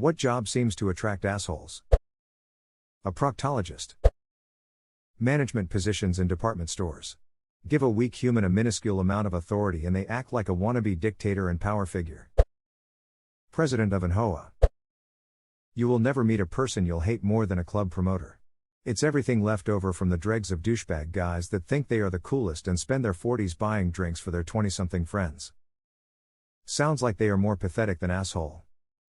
What job seems to attract assholes? A proctologist. Management positions in department stores. Give a weak human a minuscule amount of authority and they act like a wannabe dictator and power figure. President of an HOA. You will never meet a person you'll hate more than a club promoter. It's everything left over from the dregs of douchebag guys that think they are the coolest and spend their 40s buying drinks for their 20-something friends. Sounds like they are more pathetic than asshole.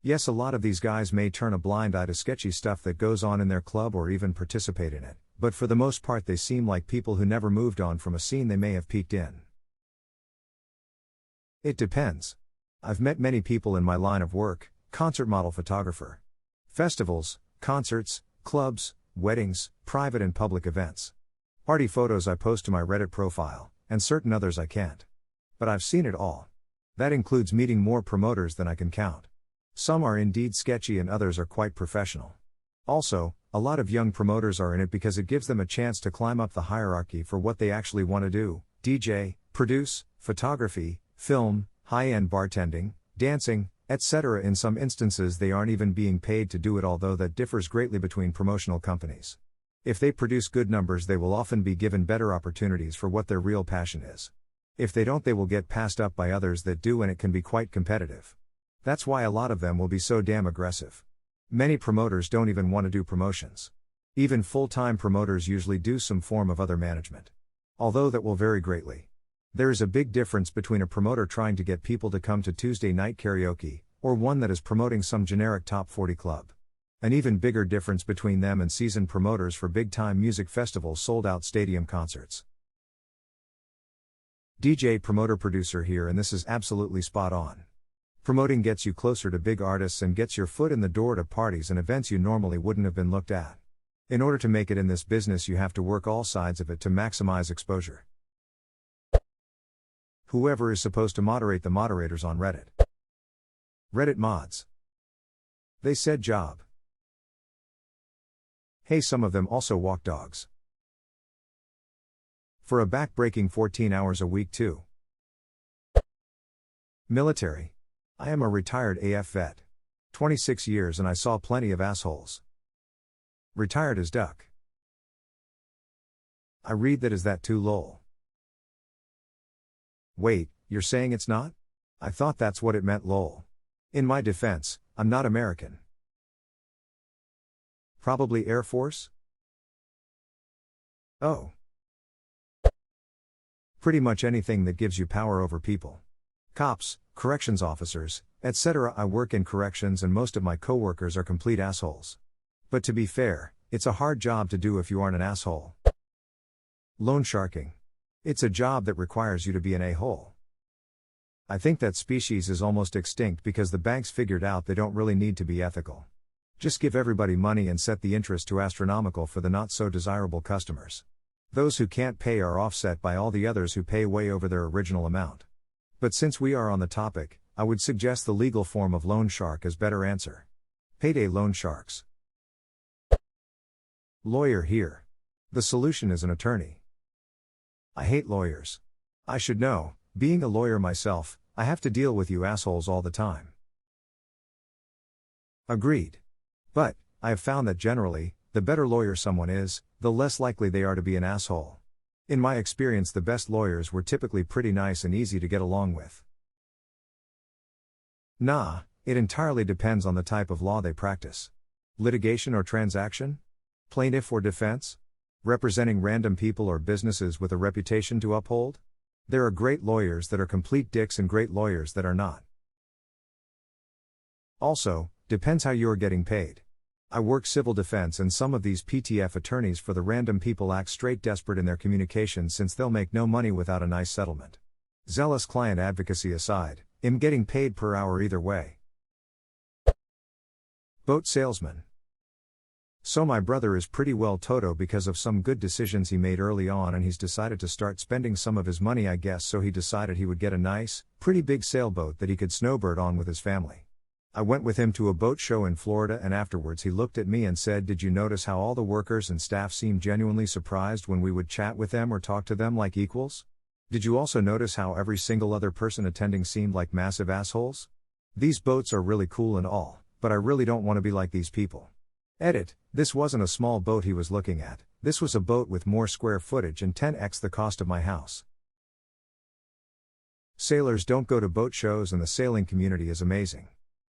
Yes, a lot of these guys may turn a blind eye to sketchy stuff that goes on in their club or even participate in it, but for the most part they seem like people who never moved on from a scene they may have peaked in. It depends. I've met many people in my line of work, concert model photographer. Festivals, concerts, clubs, weddings, private and public events. Party photos I post to my Reddit profile, and certain others I can't. But I've seen it all. That includes meeting more promoters than I can count. Some are indeed sketchy and others are quite professional. Also, a lot of young promoters are in it because it gives them a chance to climb up the hierarchy for what they actually want to do: DJ, produce, photography, film, high-end bartending, dancing, etc. In some instances they aren't even being paid to do it, although that differs greatly between promotional companies. If they produce good numbers they will often be given better opportunities for what their real passion is. If they don't they will get passed up by others that do, and it can be quite competitive. That's why a lot of them will be so damn aggressive. Many promoters don't even want to do promotions. Even full-time promoters usually do some form of other management. Although that will vary greatly. There is a big difference between a promoter trying to get people to come to Tuesday night karaoke, or one that is promoting some generic top 40 club. An even bigger difference between them and seasoned promoters for big-time music festivals, sold-out stadium concerts. DJ promoter producer here, and this is absolutely spot on. Promoting gets you closer to big artists and gets your foot in the door to parties and events you normally wouldn't have been looked at. In order to make it in this business you have to work all sides of it to maximize exposure. Whoever is supposed to moderate the moderators on Reddit. Reddit mods. They said job. Hey, some of them also walk dogs. For a back-breaking 14 hours a week too. Military. I am a retired AF vet. 26 years and I saw plenty of assholes. Retired as duck. I read that as that too lol. Wait, you're saying it's not? I thought that's what it meant lol. In my defense, I'm not American. Probably Air Force? Oh. Pretty much anything that gives you power over people. Cops, corrections officers, etc. I work in corrections and most of my coworkers are complete assholes. But to be fair, it's a hard job to do if you aren't an asshole. Loan sharking. It's a job that requires you to be an a-hole. I think that species is almost extinct because the banks figured out they don't really need to be ethical. Just give everybody money and set the interest to astronomical for the not so desirable customers. Those who can't pay are offset by all the others who pay way over their original amount. But since we are on the topic, I would suggest the legal form of loan shark as better answer. Payday loan sharks. Lawyer here. The solution is an attorney. I hate lawyers. I should know, being a lawyer myself, I have to deal with you assholes all the time. Agreed. But, I have found that generally, the better lawyer someone is, the less likely they are to be an asshole. In my experience, the best lawyers were typically pretty nice and easy to get along with. Nah, it entirely depends on the type of law they practice. Litigation or transaction? Plaintiff or defense? Representing random people or businesses with a reputation to uphold? There are great lawyers that are complete dicks and great lawyers that are not. Also, depends how you are getting paid. I work civil defense and some of these PTF attorneys for the random people act straight desperate in their communications since they'll make no money without a nice settlement. Zealous client advocacy aside, I'm getting paid per hour either way. Boat salesman. So my brother is pretty well toto because of some good decisions he made early on, and he's decided to start spending some of his money, I guess, so he decided he would get a nice, pretty big sailboat that he could snowbird on with his family. I went with him to a boat show in Florida and afterwards he looked at me and said, "Did you notice how all the workers and staff seemed genuinely surprised when we would chat with them or talk to them like equals? Did you also notice how every single other person attending seemed like massive assholes? These boats are really cool and all, but I really don't want to be like these people. Edit, this wasn't a small boat he was looking at, this was a boat with more square footage and 10x the cost of my house. Sailors don't go to boat shows and the sailing community is amazing.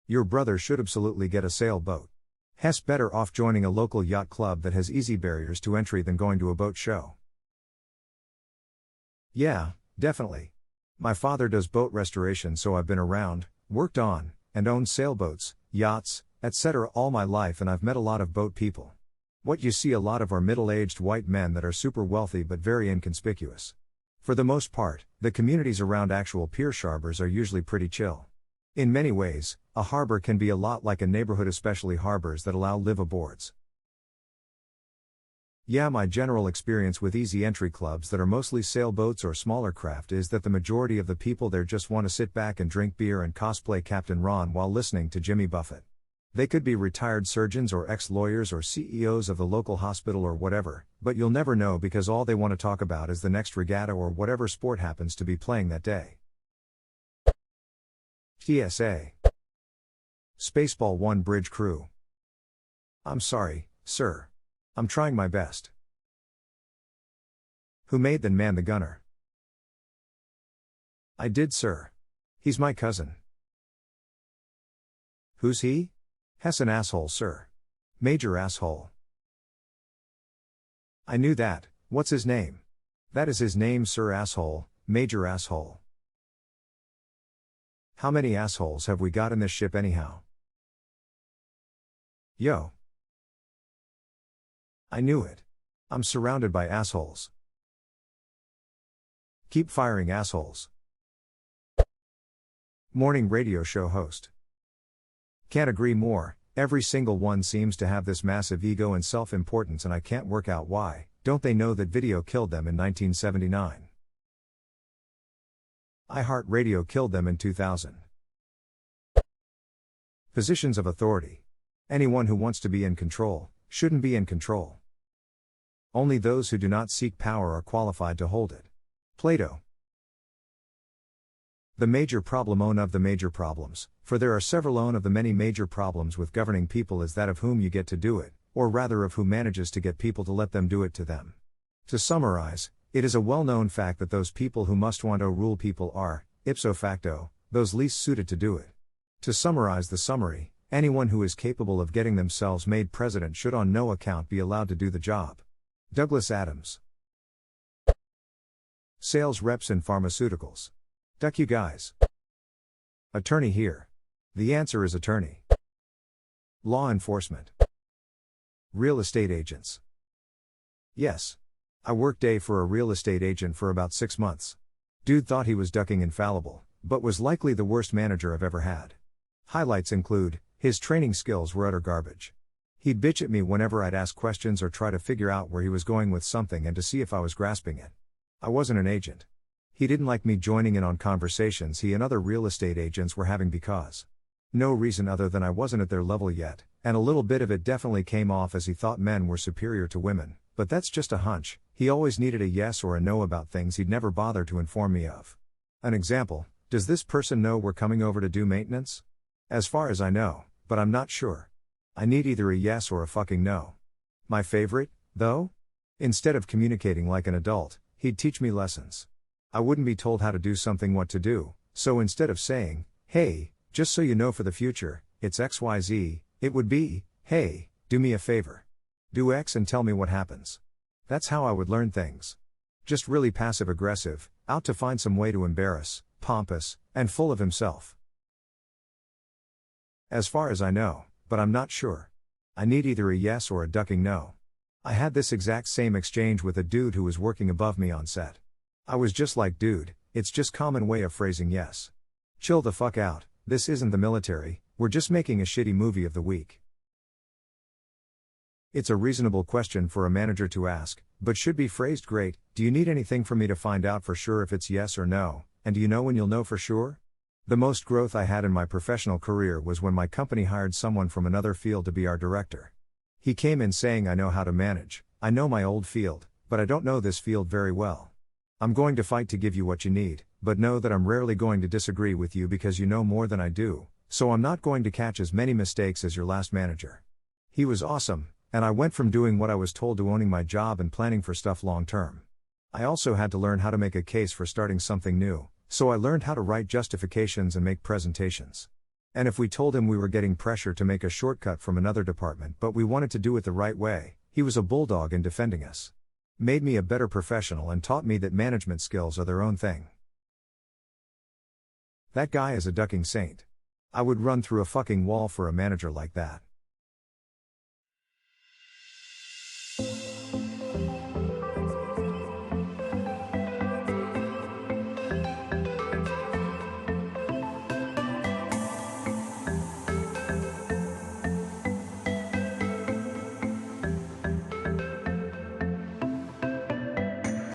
Your brother should absolutely get a sailboat. He's better off joining a local yacht club that has easy barriers to entry than going to a boat show. Yeah, definitely. My father does boat restoration, so I've been around, worked on, and owned sailboats, yachts, etc. all my life, and I've met a lot of boat people. What you see a lot of are middle-aged white men that are super wealthy but very inconspicuous. For the most part, the communities around actual pier harbors are usually pretty chill. In many ways, a harbor can be a lot like a neighborhood, especially harbors that allow live-aboards. Yeah, my general experience with easy entry clubs that are mostly sailboats or smaller craft is that the majority of the people there just want to sit back and drink beer and cosplay Captain Ron while listening to Jimmy Buffett. They could be retired surgeons or ex-lawyers or CEOs of the local hospital or whatever, but you'll never know because all they want to talk about is the next regatta or whatever sport happens to be playing that day. TSA. Spaceball 1 Bridge Crew. I'm sorry, sir. I'm trying my best. Who made the man the gunner? I did, sir. He's my cousin. Who's he? Hess an asshole, sir. Major asshole. I knew that. What's his name? That is his name, sir. Asshole, major asshole. How many assholes have we got in this ship anyhow? Yo. I knew it. I'm surrounded by assholes. Keep firing assholes. Morning radio show host. Can't agree more, every single one seems to have this massive ego and self-importance, and I can't work out why. Don't they know that video killed them in 1979? iHeartRadio killed them in 2000. Positions of authority. Anyone who wants to be in control, shouldn't be in control. Only those who do not seek power are qualified to hold it. Plato. The major problem of the major problems, for there are several of the many major problems with governing people, is that of whom you get to do it, or rather of who manages to get people to let them do it to them. To summarize, it is a well-known fact that those people who must want to rule people are, ipso facto, those least suited to do it. To summarize the summary, anyone who is capable of getting themselves made president should on no account be allowed to do the job. Douglas Adams. Sales reps in pharmaceuticals. Duck you guys. Attorney here. The answer is attorney. Law enforcement. Real estate agents. Yes. I worked day for a real estate agent for about 6 months. Dude thought he was ducking infallible, but was likely the worst manager I've ever had. Highlights include, his training skills were utter garbage. He'd bitch at me whenever I'd ask questions or try to figure out where he was going with something and to see if I was grasping it. I wasn't an agent. He didn't like me joining in on conversations he and other real estate agents were having because no reason other than I wasn't at their level yet, and a little bit of it definitely came off as he thought men were superior to women, but that's just a hunch. He always needed a yes or a no about things he'd never bothered to inform me of. An example, does this person know we're coming over to do maintenance? As far as I know, but I'm not sure. I need either a yes or a fucking no. My favorite, though? Instead of communicating like an adult, he'd teach me lessons. I wouldn't be told how to do something what to do, so instead of saying, hey, just so you know for the future, it's XYZ, it would be, hey, do me a favor. Do X and tell me what happens. That's how I would learn things. Just really passive-aggressive, out to find some way to embarrass, pompous, and full of himself. As far as I know, but I'm not sure. I need either a yes or a ducking no. I had this exact same exchange with a dude who was working above me on set. I was just like, dude, it's just common way of phrasing yes. Chill the fuck out, this isn't the military, we're just making a shitty movie of the week. It's a reasonable question for a manager to ask, but should be phrased great. Do you need anything from me to find out for sure if it's yes or no, and do you know when you'll know for sure? The most growth I had in my professional career was when my company hired someone from another field to be our director. He came in saying, I know how to manage, I know my old field, but I don't know this field very well. I'm going to fight to give you what you need, but know that I'm rarely going to disagree with you because you know more than I do, so I'm not going to catch as many mistakes as your last manager. He was awesome, and I went from doing what I was told to owning my job and planning for stuff long term. I also had to learn how to make a case for starting something new, so I learned how to write justifications and make presentations. And if we told him we were getting pressure to make a shortcut from another department but we wanted to do it the right way, he was a bulldog in defending us. Made me a better professional and taught me that management skills are their own thing. That guy is a ducking saint. I would run through a fucking wall for a manager like that.